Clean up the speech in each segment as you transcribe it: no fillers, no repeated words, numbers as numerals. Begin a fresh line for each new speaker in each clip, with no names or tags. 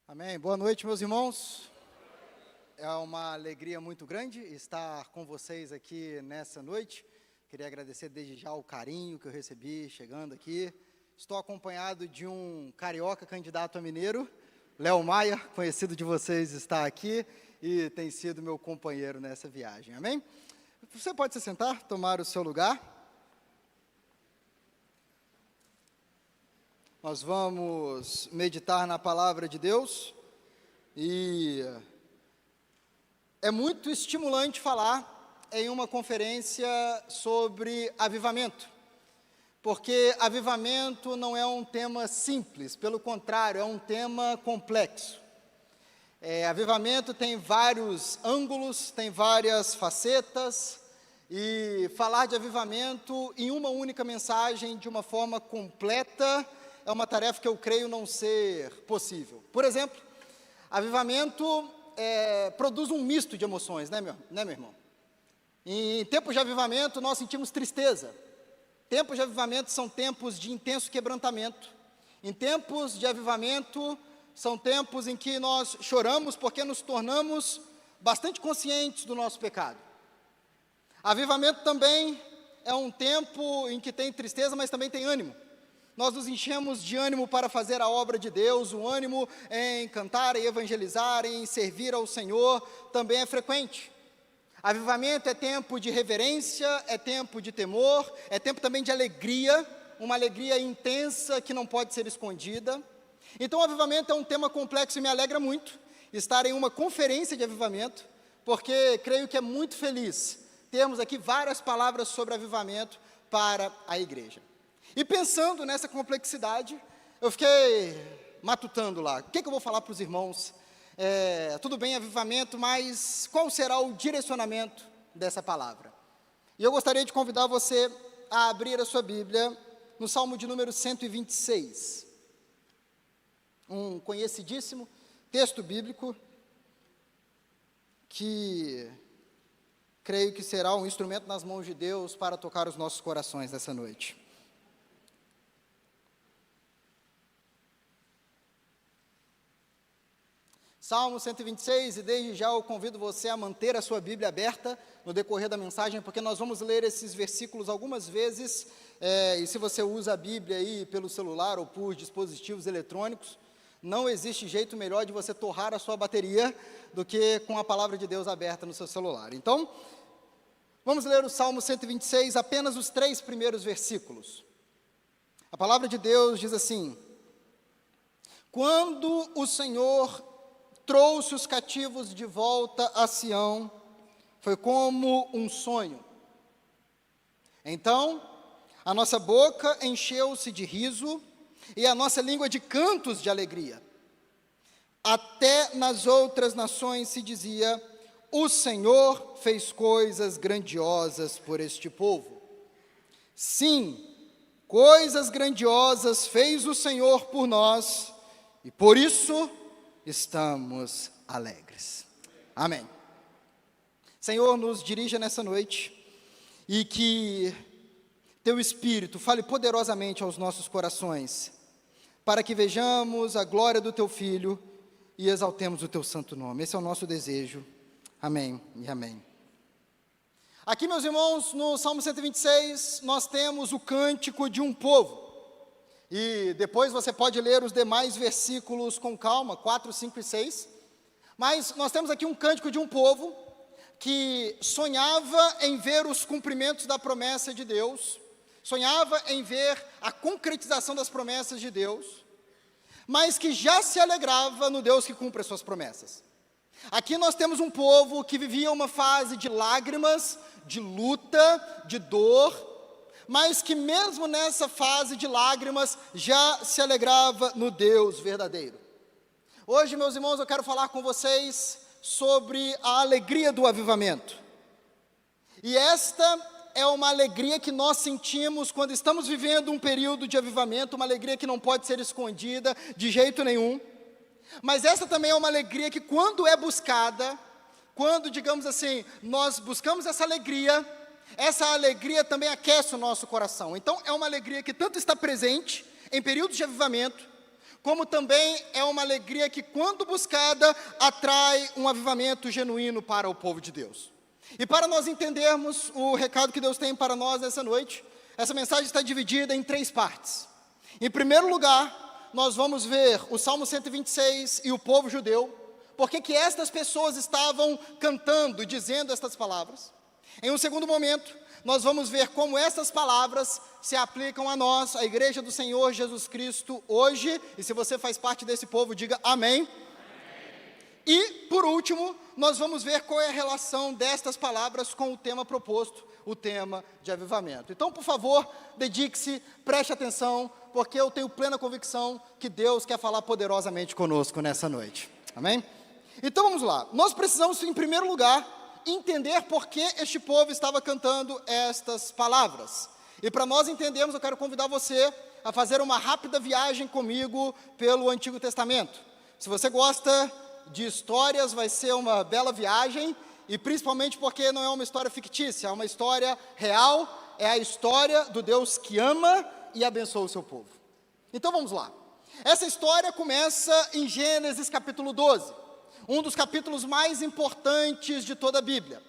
Amém. Boa noite, meus irmãos. É uma alegria muito grande estar com vocês aqui nessa noite. Queria agradecer desde já o carinho que eu recebi chegando aqui. Estou acompanhado de um carioca candidato a mineiro, Léo Maia, conhecido de vocês, está aqui e tem sido meu companheiro nessa viagem. Amém? Você pode se sentar, tomar o seu lugar. Nós vamos meditar na palavra de Deus e é muito estimulante falar em uma conferência sobre avivamento, porque avivamento não é um tema simples, pelo contrário, é um tema complexo. Avivamento tem vários ângulos, tem várias facetas, e falar de avivamento em uma única mensagem, de uma forma completa, é uma tarefa que eu creio não ser possível. Por exemplo, avivamento produz um misto de emoções, né, meu irmão? Em tempos de avivamento, nós sentimos tristeza. Tempos de avivamento são tempos de intenso quebrantamento. Em tempos de avivamento, são tempos em que nós choramos porque nos tornamos bastante conscientes do nosso pecado. Avivamento também é um tempo em que tem tristeza, mas também tem ânimo. Nós nos enchemos de ânimo para fazer a obra de Deus, o ânimo em cantar, em evangelizar, em servir ao Senhor, também é frequente. Avivamento é tempo de reverência, é tempo de temor, é tempo também de alegria, uma alegria intensa que não pode ser escondida. Então, o avivamento é um tema complexo e me alegra muito estar em uma conferência de avivamento, porque creio que é muito feliz termos aqui várias palavras sobre avivamento para a igreja. E pensando nessa complexidade, eu fiquei matutando lá, o que eu vou falar para os irmãos? Tudo bem, avivamento, mas qual será o direcionamento dessa palavra? E eu gostaria de convidar você a abrir a sua Bíblia no Salmo de número 126, um conhecidíssimo texto bíblico, que creio que será um instrumento nas mãos de Deus para tocar os nossos corações nessa noite. Salmo 126, e desde já eu convido você a manter a sua Bíblia aberta no decorrer da mensagem, porque nós vamos ler esses versículos algumas vezes, e se você usa a Bíblia aí pelo celular ou por dispositivos eletrônicos, não existe jeito melhor de você torrar a sua bateria do que com a palavra de Deus aberta no seu celular. Então, vamos ler o Salmo 126, apenas os 3 primeiros versículos. A palavra de Deus diz assim: quando o Senhor trouxe os cativos de volta a Sião, foi como um sonho. Então, a nossa boca encheu-se de riso e a nossa língua de cantos de alegria. Até nas outras nações se dizia: o Senhor fez coisas grandiosas por este povo. Sim, coisas grandiosas fez o Senhor por nós, e por isso estamos alegres. Amém. Senhor, nos dirija nessa noite e que Teu Espírito fale poderosamente aos nossos corações, para que vejamos a glória do Teu Filho e exaltemos o Teu santo nome. Esse é o nosso desejo. Amém e amém. Aqui, meus irmãos, no Salmo 126, nós temos o cântico de um povo. E depois você pode ler os demais versículos com calma, 4, 5 e 6. Mas nós temos aqui um cântico de um povo que sonhava em ver os cumprimentos da promessa de Deus, sonhava em ver a concretização das promessas de Deus, mas que já se alegrava no Deus que cumpre as suas promessas. Aqui nós temos um povo que vivia uma fase de lágrimas, de luta, de dor, mas que mesmo nessa fase de lágrimas, já se alegrava no Deus verdadeiro. Hoje, meus irmãos, eu quero falar com vocês sobre a alegria do avivamento. E esta é uma alegria que nós sentimos quando estamos vivendo um período de avivamento, uma alegria que não pode ser escondida de jeito nenhum. Mas essa também é uma alegria que quando é buscada, quando, digamos assim, nós buscamos essa alegria também aquece o nosso coração. Então, é uma alegria que tanto está presente em períodos de avivamento, como também é uma alegria que, quando buscada, atrai um avivamento genuíno para o povo de Deus. E para nós entendermos o recado que Deus tem para nós nessa noite, essa mensagem está dividida em 3 partes. Em primeiro lugar, nós vamos ver o Salmo 126 e o povo judeu, porque que estas pessoas estavam cantando e dizendo estas palavras. Em um segundo momento, nós vamos ver como essas palavras se aplicam a nós, a igreja do Senhor Jesus Cristo, hoje. E se você faz parte desse povo, diga amém. Amém. E, por último, nós vamos ver qual é a relação destas palavras com o tema proposto, o tema de avivamento. Então, por favor, dedique-se, preste atenção, porque eu tenho plena convicção que Deus quer falar poderosamente conosco nessa noite. Amém? Então, vamos lá. Nós precisamos, em primeiro lugar, entender por que este povo estava cantando estas palavras. E para nós entendermos, eu quero convidar você a fazer uma rápida viagem comigo pelo Antigo Testamento. Se você gosta de histórias, vai ser uma bela viagem, e principalmente porque não é uma história fictícia, é uma história real, é a história do Deus que ama e abençoa o seu povo. Então vamos lá. Essa história começa em Gênesis capítulo 12. Um dos capítulos mais importantes de toda a Bíblia.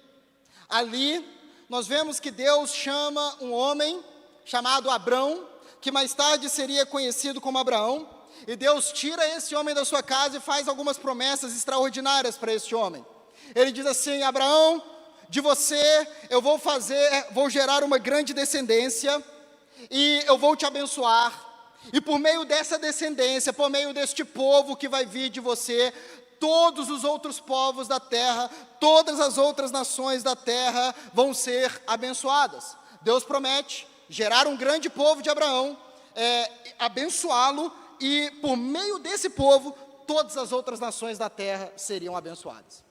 Ali, nós vemos que Deus chama um homem chamado Abrão, que mais tarde seria conhecido como Abraão, e Deus tira esse homem da sua casa e faz algumas promessas extraordinárias para esse homem. Ele diz assim: Abraão, de você eu vou gerar uma grande descendência, e eu vou te abençoar, e por meio dessa descendência, por meio deste povo que vai vir de você, todos os outros povos da terra, todas as outras nações da terra vão ser abençoadas. Deus promete gerar um grande povo de Abraão, abençoá-lo, e por meio desse povo, todas as outras nações da terra seriam abençoadas.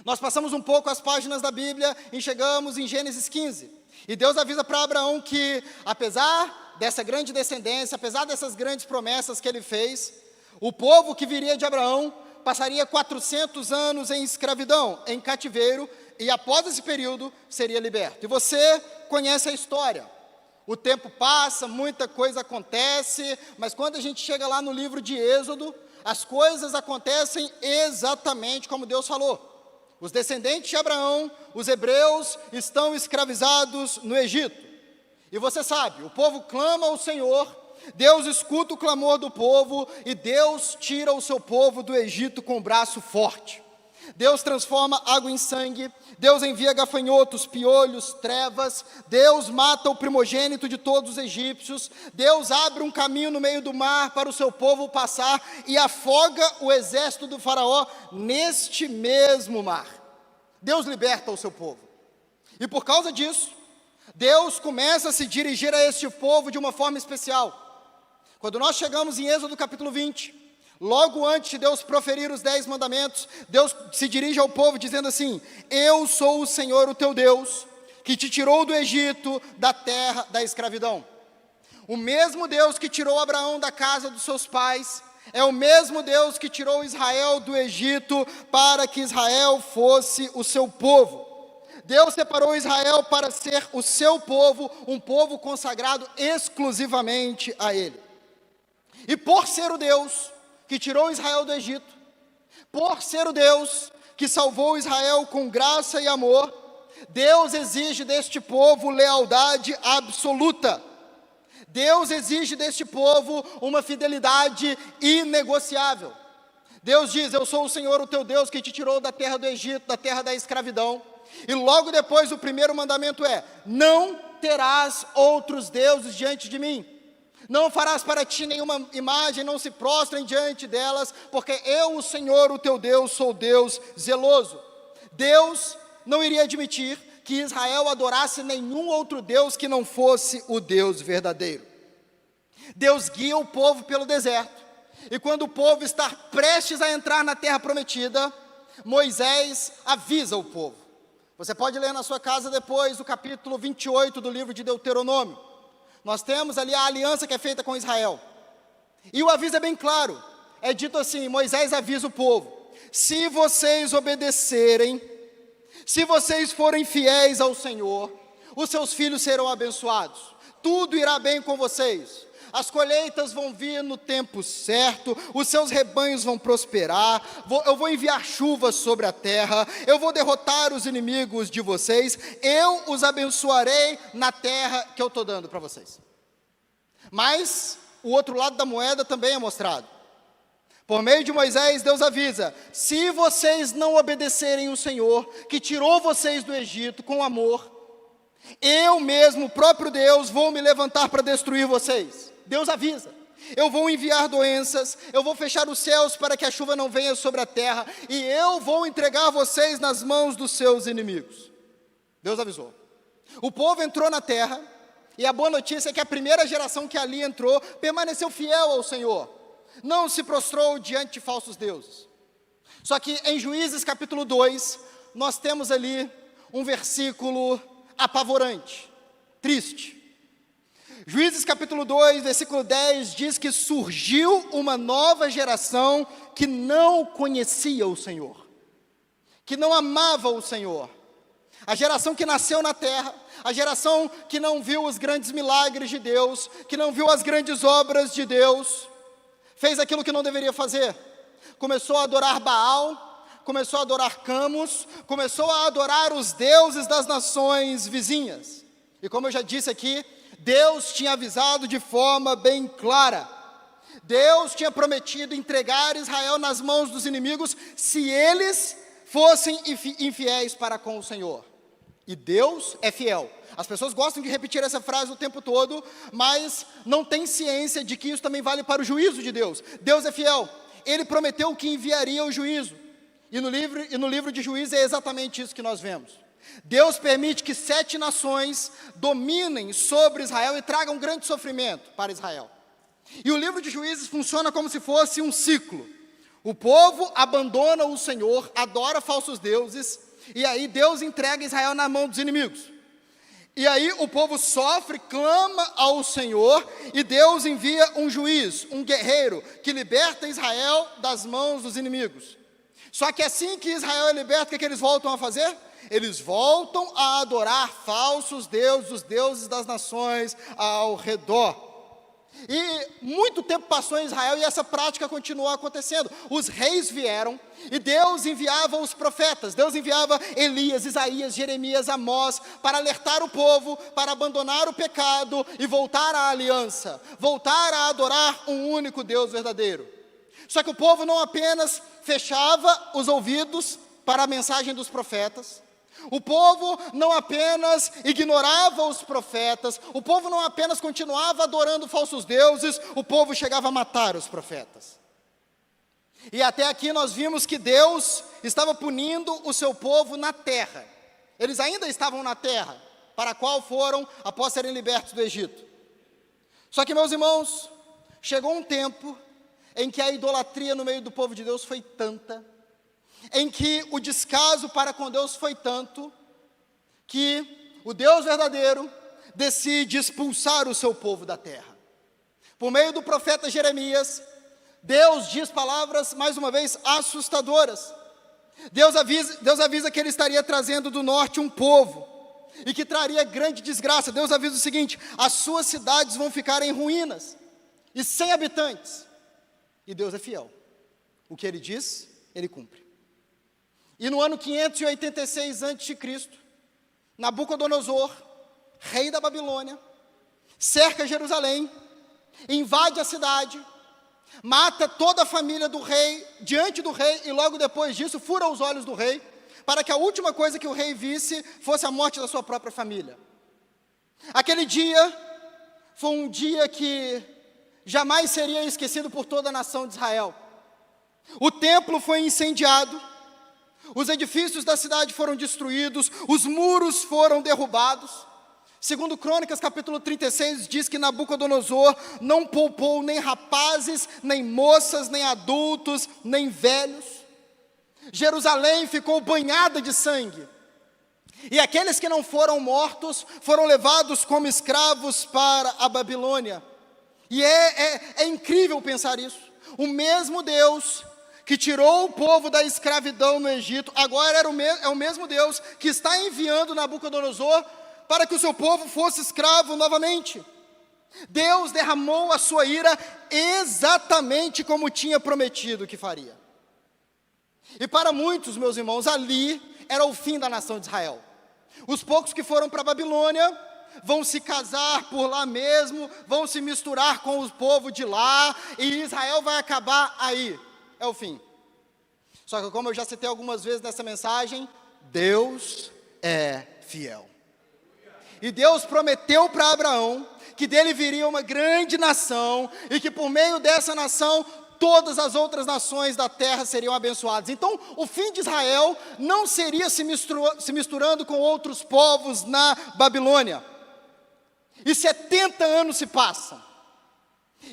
Nós passamos um pouco as páginas da Bíblia e chegamos em Gênesis 15. E Deus avisa para Abraão que, apesar dessa grande descendência, apesar dessas grandes promessas que ele fez, o povo que viria de Abraão passaria 400 anos em escravidão, em cativeiro, e após esse período seria liberto. E você conhece a história. O tempo passa, muita coisa acontece, mas quando a gente chega lá no livro de Êxodo, as coisas acontecem exatamente como Deus falou. Os descendentes de Abraão, os hebreus, estão escravizados no Egito. E você sabe, o povo clama ao Senhor, Deus escuta o clamor do povo, e Deus tira o seu povo do Egito com o braço forte. Deus transforma água em sangue, Deus envia gafanhotos, piolhos, trevas, Deus mata o primogênito de todos os egípcios, Deus abre um caminho no meio do mar para o seu povo passar e afoga o exército do faraó neste mesmo mar. Deus liberta o seu povo. E por causa disso, Deus começa a se dirigir a este povo de uma forma especial. Quando nós chegamos em Êxodo capítulo 20, logo antes de Deus proferir os 10 mandamentos, Deus se dirige ao povo dizendo assim: eu sou o Senhor, o teu Deus, que te tirou do Egito, da terra da escravidão. O mesmo Deus que tirou Abraão da casa dos seus pais, é o mesmo Deus que tirou Israel do Egito, para que Israel fosse o seu povo. Deus separou Israel para ser o seu povo, um povo consagrado exclusivamente a Ele. E por ser o Deus que tirou Israel do Egito, por ser o Deus que salvou Israel com graça e amor, Deus exige deste povo lealdade absoluta. Deus exige deste povo uma fidelidade inegociável. Deus diz: eu sou o Senhor, o teu Deus, que te tirou da terra do Egito, da terra da escravidão. E logo depois o primeiro mandamento é: não terás outros deuses diante de mim. Não farás para ti nenhuma imagem, não se prostrem diante delas, porque eu, o Senhor, o teu Deus, sou Deus zeloso. Deus não iria admitir que Israel adorasse nenhum outro Deus que não fosse o Deus verdadeiro. Deus guia o povo pelo deserto, e quando o povo está prestes a entrar na terra prometida, Moisés avisa o povo. Você pode ler na sua casa depois o capítulo 28 do livro de Deuteronômio. Nós temos ali a aliança que é feita com Israel. E o aviso é bem claro. É dito assim: Moisés avisa o povo: se vocês obedecerem, se vocês forem fiéis ao Senhor, os seus filhos serão abençoados. Tudo irá bem com vocês. as colheitas vão vir no tempo certo, os seus rebanhos vão prosperar, eu vou enviar chuvas sobre a terra, eu vou derrotar os inimigos de vocês, eu os abençoarei na terra que eu estou dando para vocês. Mas o outro lado da moeda também é mostrado. Por meio de Moisés, Deus avisa: se vocês não obedecerem o Senhor, que tirou vocês do Egito com amor, eu mesmo, o próprio Deus, vou me levantar para destruir vocês. Deus avisa: eu vou enviar doenças, eu vou fechar os céus para que a chuva não venha sobre a terra, e eu vou entregar vocês nas mãos dos seus inimigos. Deus avisou. O povo entrou na terra, e a boa notícia é que a primeira geração que ali entrou permaneceu fiel ao Senhor, não se prostrou diante de falsos deuses. Só que em Juízes capítulo 2, nós temos ali um versículo apavorante, triste. Juízes capítulo 2, versículo 10, diz que surgiu uma nova geração que não conhecia o Senhor, que não amava o Senhor. A geração que nasceu na terra, a geração que não viu os grandes milagres de Deus, que não viu as grandes obras de Deus, fez aquilo que não deveria fazer. Começou a adorar Baal, começou a adorar Camus, começou a adorar os deuses das nações vizinhas. E como eu já disse aqui, Deus tinha avisado de forma bem clara. Deus tinha prometido entregar Israel nas mãos dos inimigos se eles fossem infiéis para com o Senhor. E Deus é fiel. As pessoas gostam de repetir essa frase o tempo todo, mas não têm ciência de que isso também vale para o juízo de Deus. Deus é fiel. Ele prometeu que enviaria o juízo. E no livro de Juízes é exatamente isso que nós vemos. Deus permite que 7 nações dominem sobre Israel e tragam grande sofrimento para Israel. E o livro de Juízes funciona como se fosse um ciclo. O povo abandona o Senhor, adora falsos deuses, e aí Deus entrega Israel na mão dos inimigos. E aí o povo sofre, clama ao Senhor, e Deus envia um juiz, um guerreiro, que liberta Israel das mãos dos inimigos. Só que assim que Israel é liberto, o que eles voltam a fazer? Eles voltam a adorar falsos deuses, os deuses das nações ao redor. E muito tempo passou em Israel e essa prática continuou acontecendo. Os reis vieram e Deus enviava os profetas. Deus enviava Elias, Isaías, Jeremias, Amós para alertar o povo, para abandonar o pecado e voltar à aliança, voltar a adorar um único Deus verdadeiro. Só que o povo não apenas fechava os ouvidos para a mensagem dos profetas, o povo não apenas ignorava os profetas, o povo não apenas continuava adorando falsos deuses, o povo chegava a matar os profetas. E até aqui nós vimos que Deus estava punindo o seu povo na terra. Eles ainda estavam na terra, para a qual foram após serem libertos do Egito. Só que, meus irmãos, chegou um tempo em que a idolatria no meio do povo de Deus foi tanta, em que o descaso para com Deus foi tanto, que o Deus verdadeiro decide expulsar o seu povo da terra. Por meio do profeta Jeremias, Deus diz palavras, mais uma vez, assustadoras. Deus avisa que Ele estaria trazendo do norte um povo, e que traria grande desgraça. Deus avisa o seguinte: as suas cidades vão ficar em ruínas, e sem habitantes. E Deus é fiel. O que Ele diz, Ele cumpre. E no ano 586 a.C., Nabucodonosor, rei da Babilônia, cerca Jerusalém, invade a cidade, mata toda a família do rei, diante do rei, e logo depois disso fura os olhos do rei, para que a última coisa que o rei visse fosse a morte da sua própria família. Aquele dia foi um dia que jamais seria esquecido por toda a nação de Israel. O templo foi incendiado, os edifícios da cidade foram destruídos, os muros foram derrubados. Segundo Crônicas, capítulo 36, diz que Nabucodonosor não poupou nem rapazes, nem moças, nem adultos, nem velhos. Jerusalém ficou banhada de sangue. E aqueles que não foram mortos foram levados como escravos para a Babilônia. E é incrível pensar isso. O mesmo Deus que tirou o povo da escravidão no Egito, agora é o mesmo Deus que está enviando Nabucodonosor para que o seu povo fosse escravo novamente. Deus derramou a sua ira exatamente como tinha prometido que faria. E para muitos, meus irmãos, ali era o fim da nação de Israel. Os poucos que foram para a Babilônia vão se casar por lá mesmo, vão se misturar com o povo de lá, e Israel vai acabar aí. É o fim. Só que, como eu já citei algumas vezes nessa mensagem, Deus é fiel. E Deus prometeu para Abraão que dele viria uma grande nação, e que por meio dessa nação, todas as outras nações da terra seriam abençoadas. Então, o fim de Israel não seria se misturando com outros povos na Babilônia. E 70 anos se passam.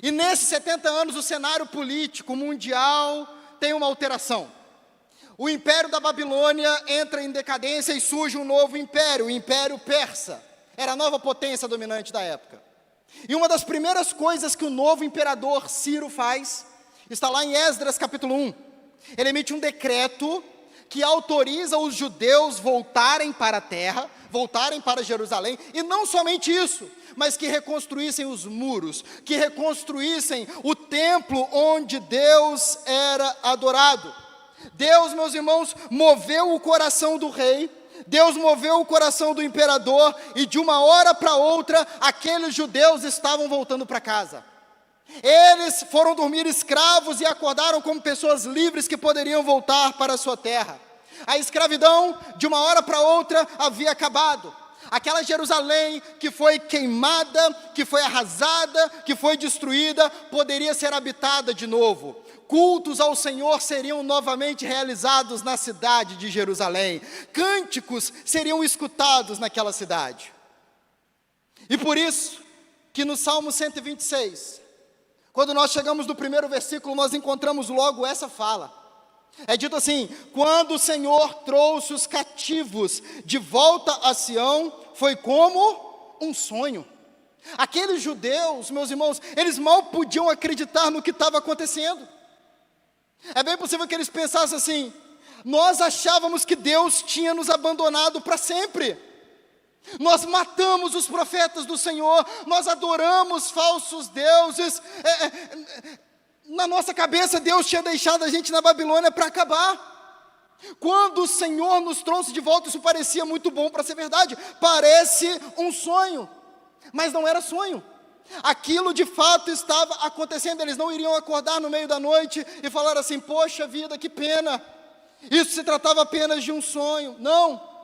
E nesses 70 anos, o cenário político mundial tem uma alteração. O império da Babilônia entra em decadência e surge um novo império, o Império Persa. Era a nova potência dominante da época. E uma das primeiras coisas que o novo imperador Ciro faz, está lá em Esdras capítulo 1. Ele emite um decreto que autoriza os judeus voltarem para a terra, voltarem para Jerusalém, e não somente isso, mas que reconstruíssem os muros, que reconstruíssem o templo onde Deus era adorado. Deus, meus irmãos, moveu o coração do rei, Deus moveu o coração do imperador, e de uma hora para outra, aqueles judeus estavam voltando para casa. Eles foram dormir escravos e acordaram como pessoas livres que poderiam voltar para a sua terra. A escravidão, de uma hora para outra, havia acabado. Aquela Jerusalém que foi queimada, que foi arrasada, que foi destruída, poderia ser habitada de novo. Cultos ao Senhor seriam novamente realizados na cidade de Jerusalém. Cânticos seriam escutados naquela cidade. E por isso que no Salmo 126, quando nós chegamos no primeiro versículo, nós encontramos logo essa fala. É dito assim: quando o Senhor trouxe os cativos de volta a Sião, foi como um sonho. Aqueles judeus, meus irmãos, eles mal podiam acreditar no que estava acontecendo. É bem possível que eles pensassem assim: nós achávamos que Deus tinha nos abandonado para sempre. Nós matamos os profetas do Senhor, nós adoramos falsos deuses. Na nossa cabeça, Deus tinha deixado a gente na Babilônia para acabar. Quando o Senhor nos trouxe de volta, isso parecia muito bom para ser verdade. Parece um sonho, mas não era sonho. Aquilo de fato estava acontecendo. Eles não iriam acordar no meio da noite e falar assim: poxa vida, que pena, isso se tratava apenas de um sonho. Não.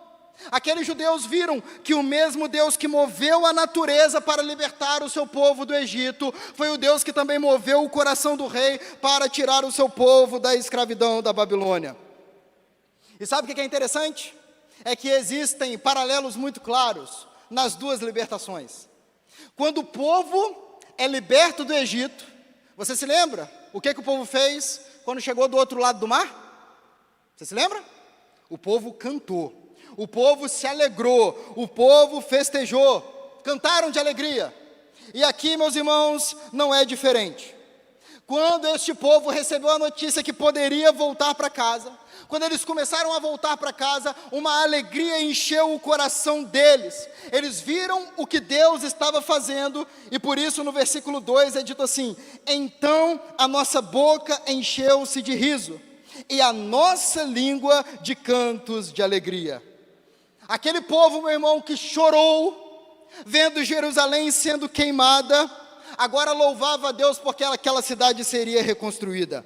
Aqueles judeus viram que o mesmo Deus que moveu a natureza para libertar o seu povo do Egito, foi o Deus que também moveu o coração do rei para tirar o seu povo da escravidão da Babilônia. E sabe o que é interessante? É que existem paralelos muito claros nas duas libertações. Quando o povo é liberto do Egito, você se lembra o que o povo fez quando chegou do outro lado do mar? Você se lembra? O povo cantou. O povo se alegrou, o povo festejou, cantaram de alegria. E aqui, meus irmãos, não é diferente. Quando este povo recebeu a notícia que poderia voltar para casa, quando eles começaram a voltar para casa, uma alegria encheu o coração deles. Eles viram o que Deus estava fazendo, e por isso no versículo 2 é dito assim: então a nossa boca encheu-se de riso, e a nossa língua de cantos de alegria. Aquele povo, meu irmão, que chorou, vendo Jerusalém sendo queimada, agora louvava a Deus porque aquela cidade seria reconstruída.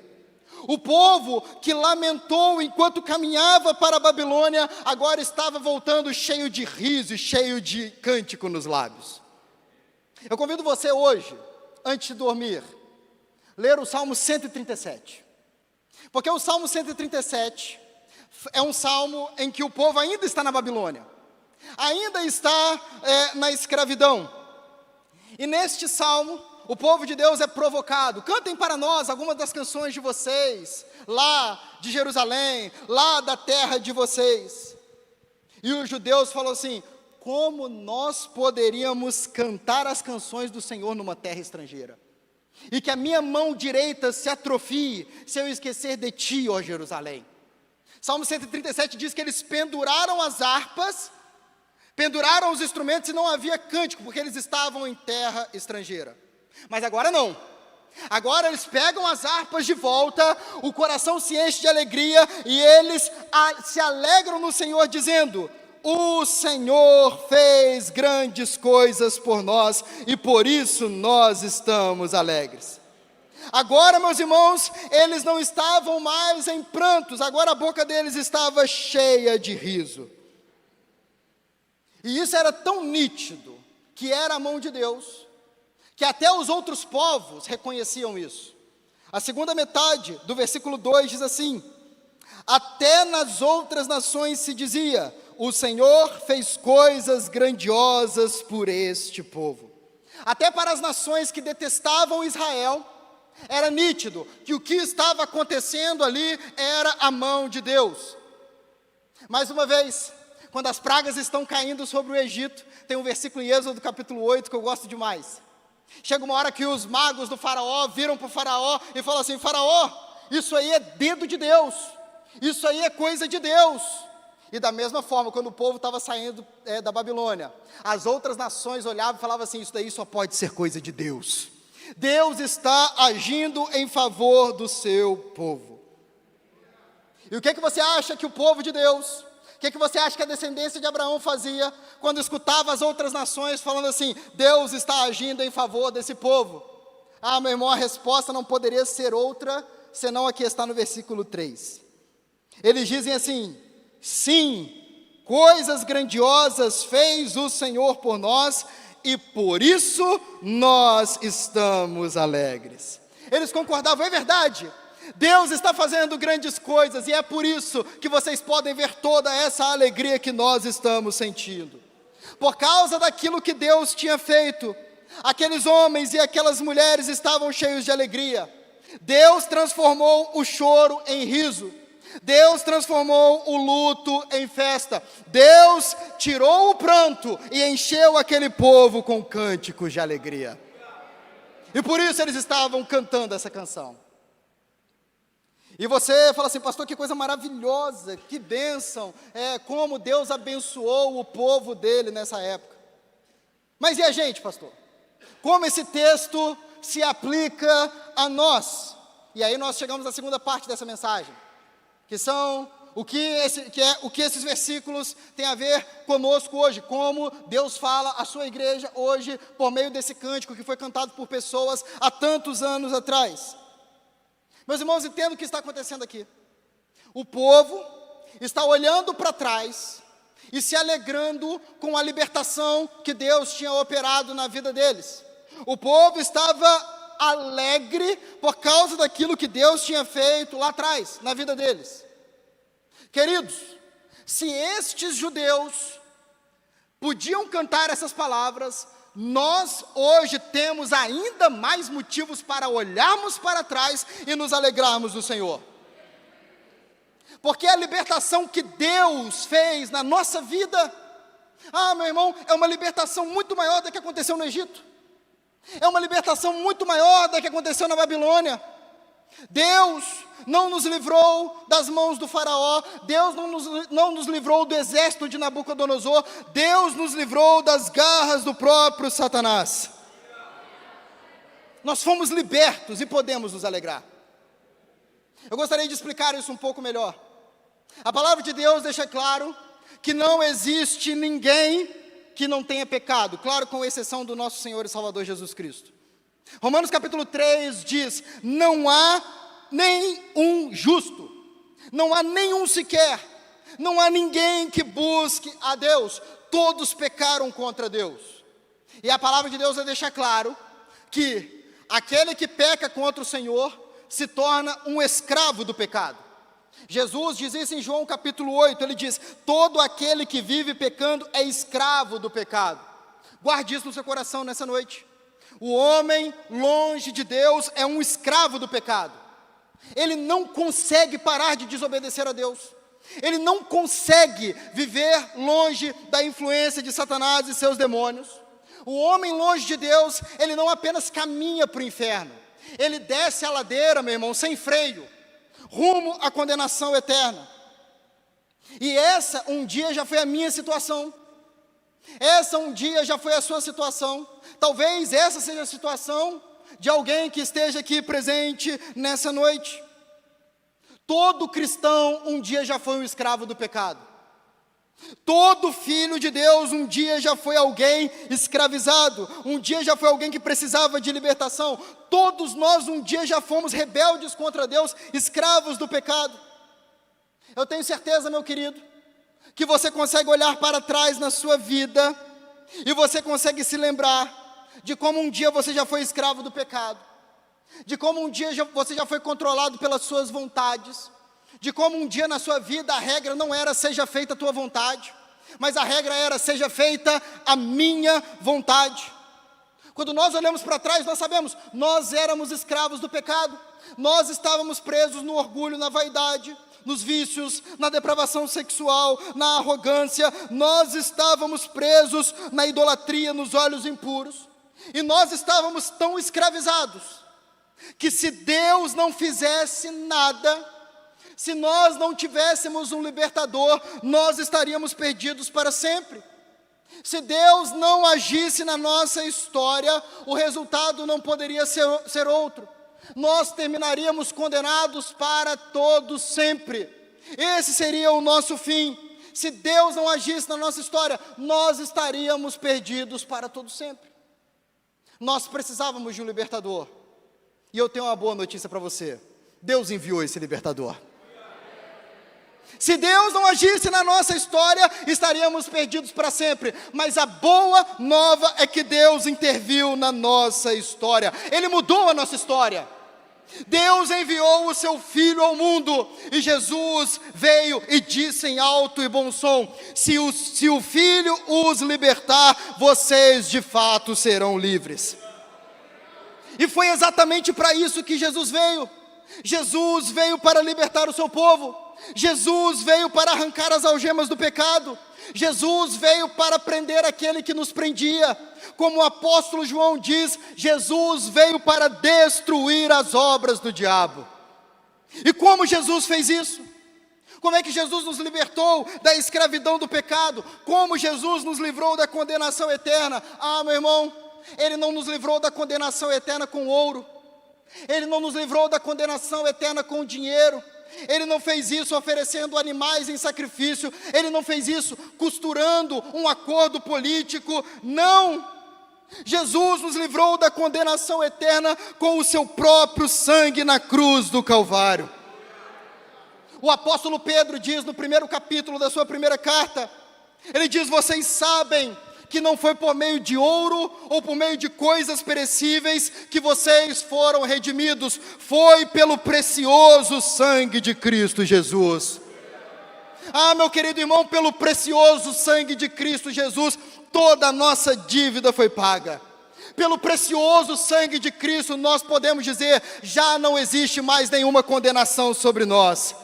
O povo que lamentou enquanto caminhava para a Babilônia, agora estava voltando cheio de riso e cheio de cântico nos lábios. Eu convido você hoje, antes de dormir, ler o Salmo 137. Porque o Salmo 137... é um salmo em que o povo ainda está na Babilônia, ainda está na escravidão. E neste salmo, o povo de Deus é provocado: cantem para nós algumas das canções de vocês, lá de Jerusalém, lá da terra de vocês. E os judeus falam assim: como nós poderíamos cantar as canções do Senhor numa terra estrangeira? E que a minha mão direita se atrofie se eu esquecer de ti, ó Jerusalém. Salmo 137 diz que eles penduraram as harpas, Penduraram os instrumentos e não havia cântico, porque eles estavam em terra estrangeira. Mas agora não. Agora eles pegam as harpas de volta, o coração se enche de alegria e eles se alegram no Senhor, dizendo: o Senhor fez grandes coisas por nós e por isso nós estamos alegres. Agora, meus irmãos, eles não estavam mais em prantos, agora a boca deles estava cheia de riso. E isso era tão nítido que era a mão de Deus, que até os outros povos reconheciam isso. A segunda metade do versículo 2 diz assim: até nas outras nações se dizia: o Senhor fez coisas grandiosas por este povo. Até para as nações que detestavam Israel, era nítido que o que estava acontecendo ali era a mão de Deus. Mais uma vez, quando as pragas estão caindo sobre o Egito, tem um versículo em Êxodo capítulo 8 que eu gosto demais. Chega uma hora que os magos do faraó viram para o faraó e falam assim: faraó, isso aí é dedo de Deus, isso aí é coisa de Deus. E da mesma forma, quando o povo estava saindo da Babilônia, as outras nações olhavam e falavam assim: isso daí só pode ser coisa de Deus. Deus está agindo em favor do seu povo. E o que você acha que o povo de Deus, o que você acha que a descendência de Abraão fazia quando escutava as outras nações falando assim: Deus está agindo em favor desse povo? Ah, meu irmão, a resposta não poderia ser outra, senão a que está no versículo 3. Eles dizem assim: sim, coisas grandiosas fez o Senhor por nós, e por isso nós estamos alegres. Eles concordavam: é verdade, Deus está fazendo grandes coisas, e é por isso que vocês podem ver toda essa alegria que nós estamos sentindo. Por causa daquilo que Deus tinha feito, aqueles homens e aquelas mulheres estavam cheios de alegria. Deus transformou o choro em riso. Deus transformou o luto em festa. Deus tirou o pranto e encheu aquele povo com cânticos de alegria. E por isso eles estavam cantando essa canção. E você fala assim: pastor, que coisa maravilhosa, que bênção, como Deus abençoou o povo dele nessa época. Mas e a gente, pastor? Como esse texto se aplica a nós? E aí nós chegamos à segunda parte dessa mensagem, que são o que esses versículos têm a ver conosco hoje, como Deus fala à sua igreja hoje, por meio desse cântico que foi cantado por pessoas há tantos anos atrás. Meus irmãos, entendam o que está acontecendo aqui. O povo está olhando para trás e se alegrando com a libertação que Deus tinha operado na vida deles. O povo estava alegre por causa daquilo que Deus tinha feito lá atrás, na vida deles. Queridos, se estes judeus podiam cantar essas palavras, nós hoje temos ainda mais motivos para olharmos para trás e nos alegrarmos no Senhor. Porque a libertação que Deus fez na nossa vida, meu irmão, é uma libertação muito maior do que aconteceu no Egito. É uma libertação muito maior do que aconteceu na Babilônia. Deus não nos livrou das mãos do faraó, Deus não nos livrou do exército de Nabucodonosor, Deus nos livrou das garras do próprio Satanás. Nós fomos libertos e podemos nos alegrar. Eu gostaria de explicar isso um pouco melhor. A palavra de Deus deixa claro que não existe ninguém que não tenha pecado, claro, com exceção do nosso Senhor e Salvador Jesus Cristo. Romanos capítulo 3 diz: não há nenhum justo, não há nenhum sequer, não há ninguém que busque a Deus, todos pecaram contra Deus. E a palavra de Deus vai deixar claro que aquele que peca contra o Senhor se torna um escravo do pecado. Jesus diz isso em João capítulo 8, ele diz: todo aquele que vive pecando é escravo do pecado. Guarde isso no seu coração nessa noite. O homem longe de Deus é um escravo do pecado. Ele não consegue parar de desobedecer a Deus. Ele não consegue viver longe da influência de Satanás e seus demônios. O homem longe de Deus, ele não apenas caminha para o inferno, ele desce a ladeira, meu irmão, sem freio, rumo à condenação eterna. E essa um dia já foi a minha situação. Essa um dia já foi a sua situação. Talvez essa seja a situação de alguém que esteja aqui presente nessa noite. Todo cristão um dia já foi um escravo do pecado. Todo filho de Deus um dia já foi alguém escravizado. Um dia já foi alguém que precisava de libertação. Todos nós um dia já fomos rebeldes contra Deus, escravos do pecado. Eu tenho certeza, meu querido, que você consegue olhar para trás na sua vida e você consegue se lembrar de como um dia você já foi escravo do pecado, de como um dia você já foi controlado pelas suas vontades, de como um dia na sua vida a regra não era seja feita a tua vontade, mas a regra era seja feita a minha vontade. Quando nós olhamos para trás, nós sabemos, nós éramos escravos do pecado, nós estávamos presos no orgulho, na vaidade, nos vícios, na depravação sexual, na arrogância, nós estávamos presos na idolatria, nos olhos impuros, e nós estávamos tão escravizados, que se Deus não fizesse nada, se nós não tivéssemos um libertador, nós estaríamos perdidos para sempre. Se Deus não agisse na nossa história, o resultado não poderia ser outro. Nós terminaríamos condenados para todo sempre. Esse seria o nosso fim. Se Deus não agisse na nossa história, nós estaríamos perdidos para todo sempre. Nós precisávamos de um libertador. E eu tenho uma boa notícia para você. Deus enviou esse libertador. Se Deus não agisse na nossa história, estaríamos perdidos para sempre. Mas a boa nova é que Deus interviu na nossa história. Ele mudou a nossa história. Deus enviou o seu Filho ao mundo, e Jesus veio e disse em alto e bom som: se o Filho os libertar, vocês de fato serão livres. E foi exatamente para isso que Jesus veio. Jesus veio para libertar o seu povo. Jesus veio para arrancar as algemas do pecado. Jesus veio para prender aquele que nos prendia. Como o apóstolo João diz, Jesus veio para destruir as obras do diabo. E como Jesus fez isso? Como é que Jesus nos libertou da escravidão do pecado? Como Jesus nos livrou da condenação eterna? Ah, meu irmão, Ele não nos livrou da condenação eterna com ouro. Ele não nos livrou da condenação eterna com dinheiro. Ele não fez isso oferecendo animais em sacrifício. Ele não fez isso costurando um acordo político. Não! Jesus nos livrou da condenação eterna com o seu próprio sangue na cruz do Calvário. O apóstolo Pedro diz no primeiro capítulo da sua primeira carta, ele diz: vocês sabem que não foi por meio de ouro ou por meio de coisas perecíveis que vocês foram redimidos, foi pelo precioso sangue de Cristo Jesus. Ah, meu querido irmão, pelo precioso sangue de Cristo Jesus, toda a nossa dívida foi paga. Pelo precioso sangue de Cristo, nós podemos dizer, já não existe mais nenhuma condenação sobre nós.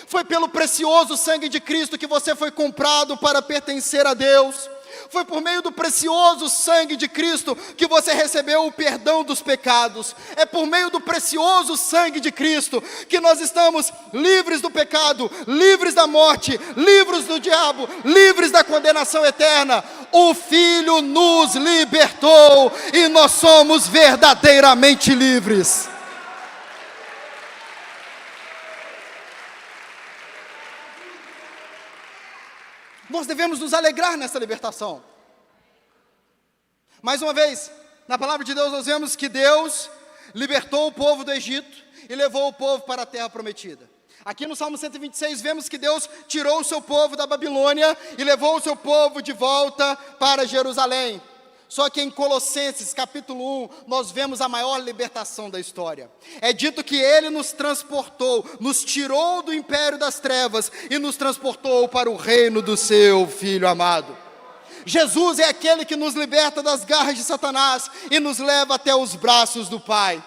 Foi pelo precioso sangue de Cristo que você foi comprado para pertencer a Deus. Foi por meio do precioso sangue de Cristo que você recebeu o perdão dos pecados. É por meio do precioso sangue de Cristo que nós estamos livres do pecado, livres da morte, livres do diabo, livres da condenação eterna. O Filho nos libertou e nós somos verdadeiramente livres. Nós devemos nos alegrar nessa libertação. Mais uma vez, na palavra de Deus nós vemos que Deus libertou o povo do Egito e levou o povo para a terra prometida. Aqui no Salmo 126 vemos que Deus tirou o seu povo da Babilônia e levou o seu povo de volta para Jerusalém. Só que em Colossenses capítulo 1, nós vemos a maior libertação da história. É dito que Ele nos transportou, nos tirou do império das trevas e nos transportou para o reino do seu Filho amado. Jesus é aquele que nos liberta das garras de Satanás e nos leva até os braços do Pai.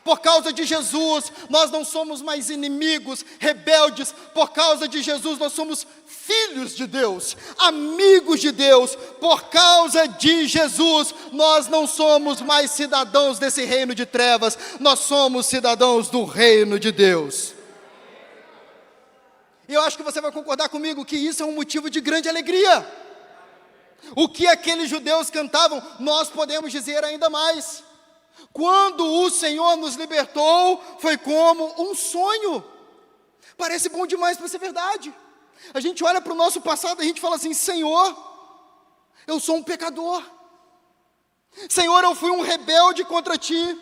Por causa de Jesus, nós não somos mais inimigos, rebeldes. Por causa de Jesus, nós somos filhos de Deus, amigos de Deus. Por causa de Jesus, nós não somos mais cidadãos desse reino de trevas, nós somos cidadãos do reino de Deus. E eu acho que você vai concordar comigo que isso é um motivo de grande alegria. O que aqueles judeus cantavam, nós podemos dizer ainda mais. Quando o Senhor nos libertou, foi como um sonho. Parece bom demais para ser verdade. A gente olha para o nosso passado e a gente fala assim: Senhor, eu sou um pecador. Senhor, eu fui um rebelde contra Ti.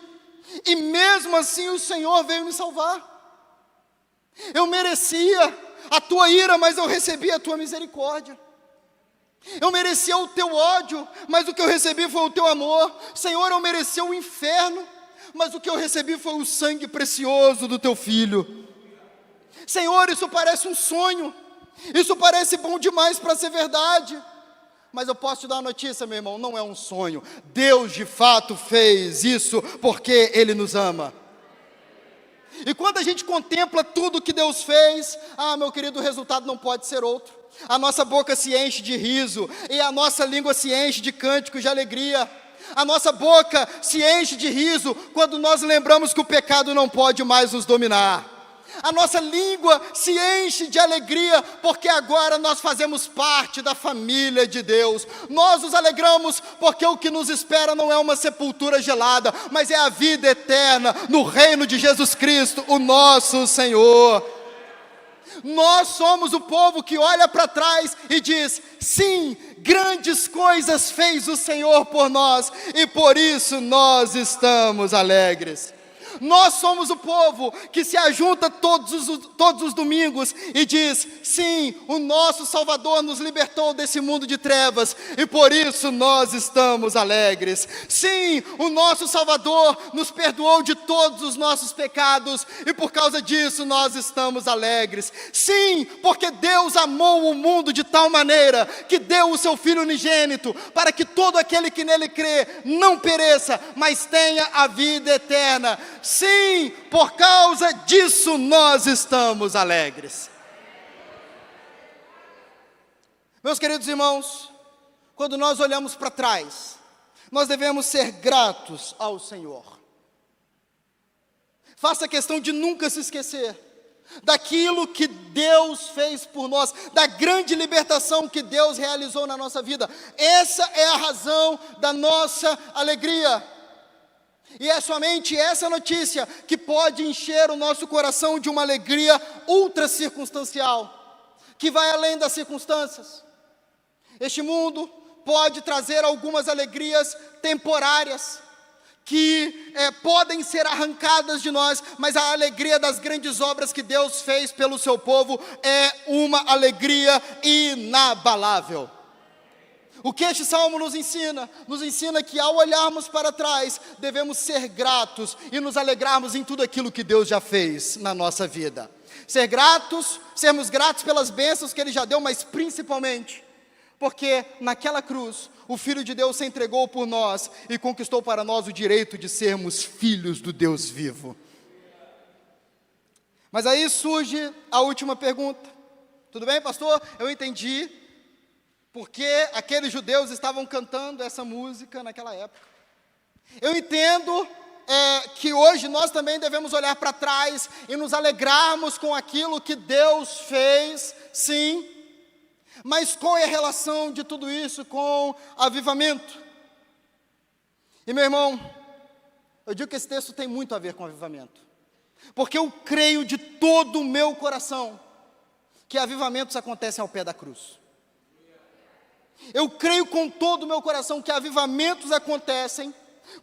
E mesmo assim o Senhor veio me salvar. Eu merecia a Tua ira, mas eu recebi a Tua misericórdia. Eu merecia o Teu ódio, mas o que eu recebi foi o Teu amor. Senhor, eu merecia o inferno, mas o que eu recebi foi o sangue precioso do Teu Filho. Senhor, isso parece um sonho, isso parece bom demais para ser verdade. Mas eu posso te dar uma notícia, meu irmão, não é um sonho. Deus de fato fez isso porque Ele nos ama. E quando a gente contempla tudo que Deus fez, meu querido, o resultado não pode ser outro. A nossa boca se enche de riso, e a nossa língua se enche de cânticos de alegria. A nossa boca se enche de riso quando nós lembramos que o pecado não pode mais nos dominar. A nossa língua se enche de alegria, porque agora nós fazemos parte da família de Deus. Nós nos alegramos, porque o que nos espera não é uma sepultura gelada, mas é a vida eterna, no reino de Jesus Cristo, o nosso Senhor. Nós somos o povo que olha para trás e diz: sim, grandes coisas fez o Senhor por nós, e por isso nós estamos alegres. Nós somos o povo que se ajunta todos os domingos e diz: sim, o nosso Salvador nos libertou desse mundo de trevas, e por isso nós estamos alegres. Sim, o nosso Salvador nos perdoou de todos os nossos pecados, e por causa disso nós estamos alegres. Sim, porque Deus amou o mundo de tal maneira que deu o seu Filho unigênito, para que todo aquele que nele crê não pereça, mas tenha a vida eterna. Sim, por causa disso nós estamos alegres. Meus queridos irmãos, quando nós olhamos para trás, nós devemos ser gratos ao Senhor. Faça questão de nunca se esquecer daquilo que Deus fez por nós, da grande libertação que Deus realizou na nossa vida. Essa é a razão da nossa alegria. E é somente essa notícia que pode encher o nosso coração de uma alegria ultra circunstancial, que vai além das circunstâncias. Este mundo pode trazer algumas alegrias temporárias, que podem ser arrancadas de nós, mas a alegria das grandes obras que Deus fez pelo seu povo é uma alegria inabalável. O que este salmo nos ensina? Nos ensina que ao olharmos para trás, devemos ser gratos e nos alegrarmos em tudo aquilo que Deus já fez na nossa vida. Sermos gratos pelas bênçãos que Ele já deu, mas principalmente porque naquela cruz, o Filho de Deus se entregou por nós e conquistou para nós o direito de sermos filhos do Deus vivo. Mas aí surge a última pergunta. Tudo bem, pastor? Eu entendi porque aqueles judeus estavam cantando essa música naquela época. Eu entendo que hoje nós também devemos olhar para trás e nos alegrarmos com aquilo que Deus fez, sim. Mas qual é a relação de tudo isso com avivamento? E meu irmão, eu digo que esse texto tem muito a ver com avivamento, porque eu creio de todo o meu coração que avivamentos acontecem ao pé da cruz. Eu creio com todo o meu coração que avivamentos acontecem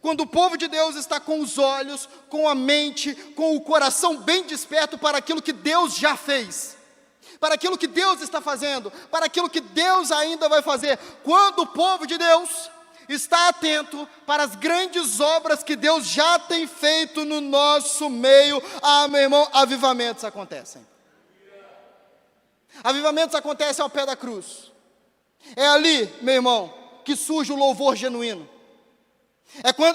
quando o povo de Deus está com os olhos, com a mente, com o coração bem desperto para aquilo que Deus já fez, para aquilo que Deus está fazendo, para aquilo que Deus ainda vai fazer. Quando o povo de Deus está atento para as grandes obras que Deus já tem feito no nosso meio, meu irmão, avivamentos acontecem. Avivamentos acontecem ao pé da cruz. É ali, meu irmão, que surge o louvor genuíno.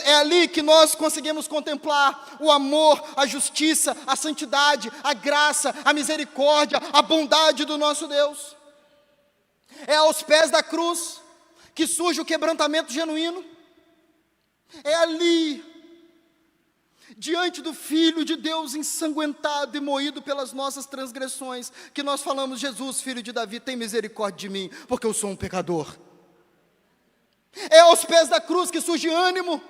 É ali que nós conseguimos contemplar o amor, a justiça, a santidade, a graça, a misericórdia, a bondade do nosso Deus. É aos pés da cruz que surge o quebrantamento genuíno. É ali, diante do Filho de Deus ensanguentado e moído pelas nossas transgressões, que nós falamos: Jesus, filho de Davi, tem misericórdia de mim, porque eu sou um pecador. É aos pés da cruz que surge ânimo.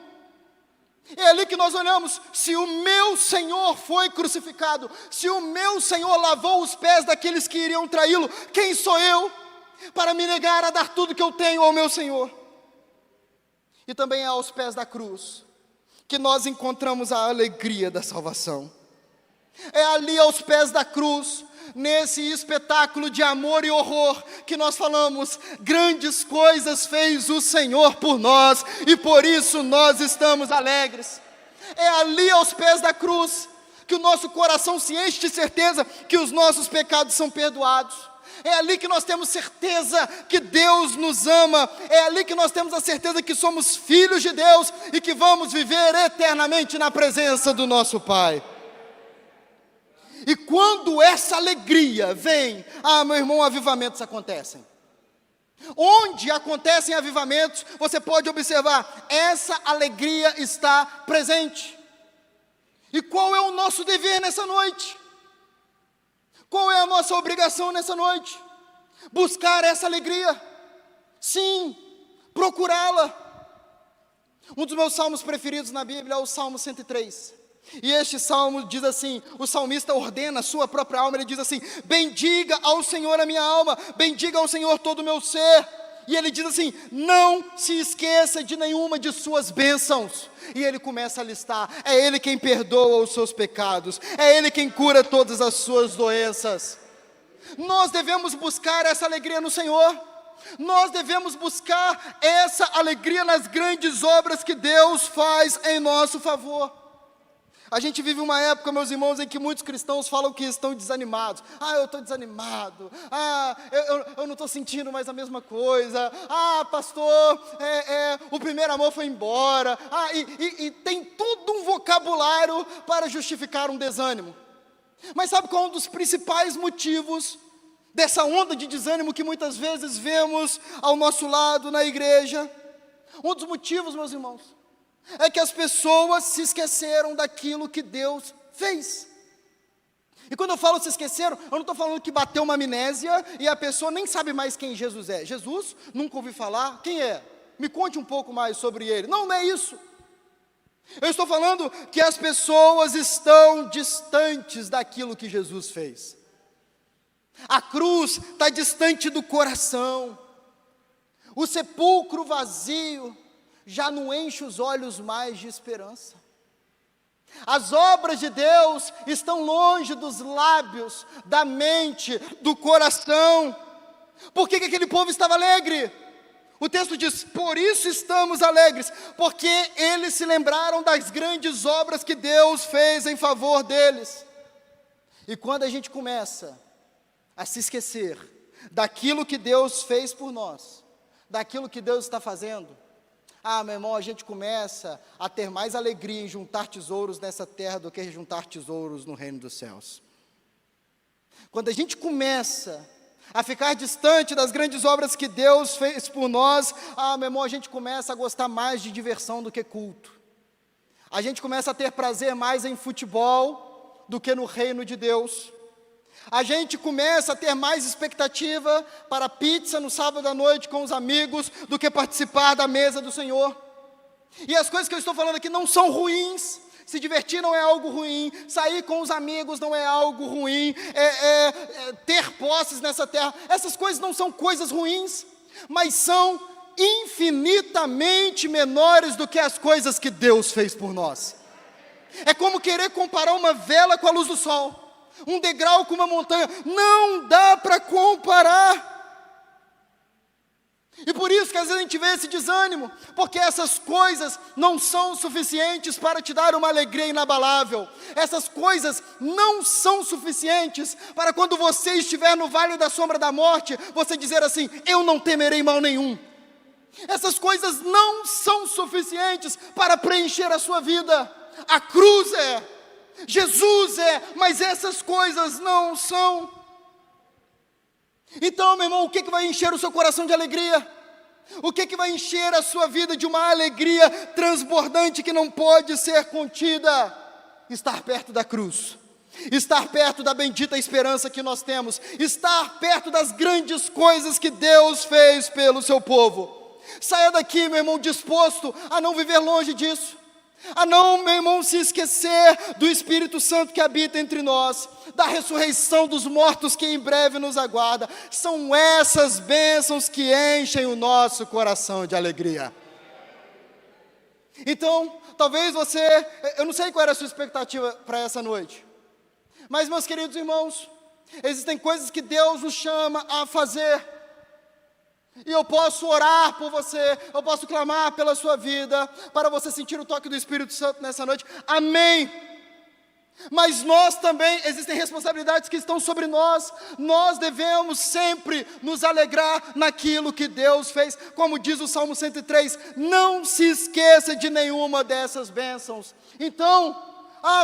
É ali que nós olhamos, se o meu Senhor foi crucificado, se o meu Senhor lavou os pés daqueles que iriam traí-lo, quem sou eu para me negar a dar tudo que eu tenho ao meu Senhor? E também é aos pés da cruz que nós encontramos a alegria da salvação. É ali aos pés da cruz, nesse espetáculo de amor e horror, que nós falamos, grandes coisas fez o Senhor por nós, e por isso nós estamos alegres. É ali aos pés da cruz, que o nosso coração se enche de certeza que os nossos pecados são perdoados. É ali que nós temos certeza que Deus nos ama. É ali que nós temos a certeza que somos filhos de Deus e que vamos viver eternamente na presença do nosso Pai. E quando essa alegria vem, meu irmão, avivamentos acontecem. Onde acontecem avivamentos, você pode observar, essa alegria está presente. E qual é o nosso dever nessa noite? Qual é a nossa obrigação nessa noite? Buscar essa alegria. Sim, procurá-la. Um dos meus salmos preferidos na Bíblia é o Salmo 103. E este salmo diz assim, o salmista ordena a sua própria alma, ele diz assim, bendiga ao Senhor a minha alma, bendiga ao Senhor todo o meu ser. E ele diz assim, não se esqueça de nenhuma de suas bênçãos. E ele começa a listar, é Ele quem perdoa os seus pecados, é Ele quem cura todas as suas doenças. Nós devemos buscar essa alegria no Senhor. Nós devemos buscar essa alegria nas grandes obras que Deus faz em nosso favor. A gente vive uma época, meus irmãos, em que muitos cristãos falam que estão desanimados. Eu estou desanimado. Eu não estou sentindo mais a mesma coisa. Pastor, o primeiro amor foi embora. E tem todo um vocabulário para justificar um desânimo. Mas sabe qual é um dos principais motivos dessa onda de desânimo que muitas vezes vemos ao nosso lado na igreja? Um dos motivos, meus irmãos, é que as pessoas se esqueceram daquilo que Deus fez. E quando eu falo se esqueceram, eu não estou falando que bateu uma amnésia e a pessoa nem sabe mais quem Jesus é. Jesus? Nunca ouvi falar. Quem é? Me conte um pouco mais sobre ele. Não é isso. Eu estou falando que as pessoas estão distantes daquilo que Jesus fez. A cruz está distante do coração. O sepulcro vazio já não enche os olhos mais de esperança. As obras de Deus estão longe dos lábios, da mente, do coração. Por que aquele povo estava alegre? O texto diz, por isso estamos alegres, porque eles se lembraram das grandes obras que Deus fez em favor deles. E quando a gente começa a se esquecer daquilo que Deus fez por nós, daquilo que Deus está fazendo, meu irmão, a gente começa a ter mais alegria em juntar tesouros nessa terra do que juntar tesouros no reino dos céus. Quando a gente começa a ficar distante das grandes obras que Deus fez por nós, meu irmão, a gente começa a gostar mais de diversão do que culto. A gente começa a ter prazer mais em futebol do que no reino de Deus. A gente começa a ter mais expectativa para pizza no sábado à noite com os amigos do que participar da mesa do Senhor. E as coisas que eu estou falando aqui não são ruins. Se divertir não é algo ruim, sair com os amigos não é algo ruim, ter posses nessa terra, essas coisas não são coisas ruins, mas são infinitamente menores do que as coisas que Deus fez por nós. É como querer comparar uma vela com a luz do sol. Um degrau com uma montanha, não dá para comparar. E por isso que às vezes a gente vê esse desânimo, porque essas coisas não são suficientes para te dar uma alegria inabalável. Essas coisas não são suficientes para quando você estiver no vale da sombra da morte, você dizer assim, eu não temerei mal nenhum. Essas coisas não são suficientes para preencher a sua vida. A cruz Jesus mas essas coisas não são. Então, meu irmão, o que vai encher o seu coração de alegria? O que vai encher a sua vida de uma alegria transbordante que não pode ser contida? Estar perto da cruz, estar perto da bendita esperança que nós temos, estar perto das grandes coisas que Deus fez pelo seu povo. Saia daqui, meu irmão, disposto a não viver longe disso, a não, meu irmão, se esquecer do Espírito Santo que habita entre nós, da ressurreição dos mortos que em breve nos aguarda. São essas bênçãos que enchem o nosso coração de alegria. Então, talvez você, eu não sei qual era a sua expectativa para essa noite, mas, meus queridos irmãos, existem coisas que Deus nos chama a fazer, e eu posso orar por você, eu posso clamar pela sua vida, para você sentir o toque do Espírito Santo nessa noite, amém. Mas nós também, existem responsabilidades que estão sobre nós, nós devemos sempre nos alegrar naquilo que Deus fez, como diz o Salmo 103, não se esqueça de nenhuma dessas bênçãos. Então,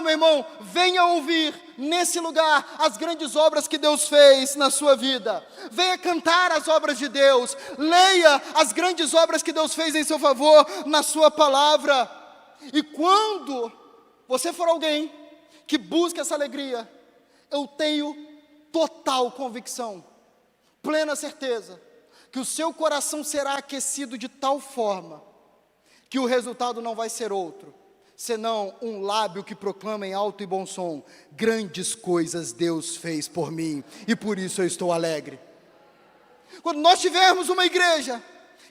meu irmão, venha ouvir nesse lugar as grandes obras que Deus fez na sua vida, venha cantar as obras de Deus, leia as grandes obras que Deus fez em seu favor na sua palavra, e quando você for alguém que busca essa alegria, eu tenho total convicção, plena certeza, que o seu coração será aquecido de tal forma, que o resultado não vai ser outro, senão um lábio que proclama em alto e bom som, grandes coisas Deus fez por mim, e por isso eu estou alegre. Quando nós tivermos uma igreja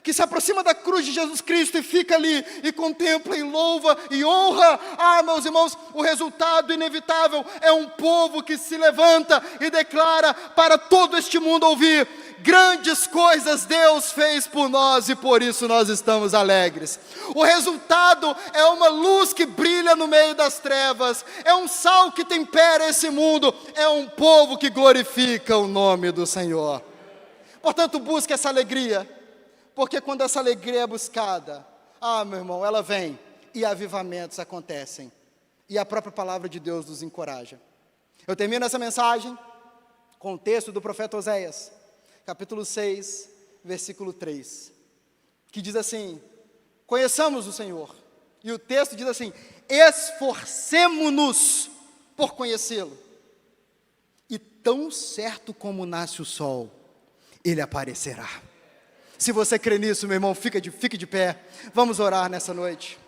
que se aproxima da cruz de Jesus Cristo e fica ali, e contempla, e louva, e honra, meus irmãos, o resultado inevitável é um povo que se levanta e declara para todo este mundo ouvir, grandes coisas Deus fez por nós, e por isso nós estamos alegres. O resultado é uma luz que brilha no meio das trevas, é um sal que tempera esse mundo, é um povo que glorifica o nome do Senhor. Portanto, busque essa alegria, porque quando essa alegria é buscada, meu irmão, ela vem, e avivamentos acontecem, e a própria palavra de Deus nos encoraja. Eu termino essa mensagem com o texto do profeta Oséias, capítulo 6, versículo 3, que diz assim, conheçamos o Senhor, e o texto diz assim, esforcemo-nos por conhecê-lo, e tão certo como nasce o sol, ele aparecerá. Se você crê nisso, meu irmão, fique de pé, vamos orar nessa noite.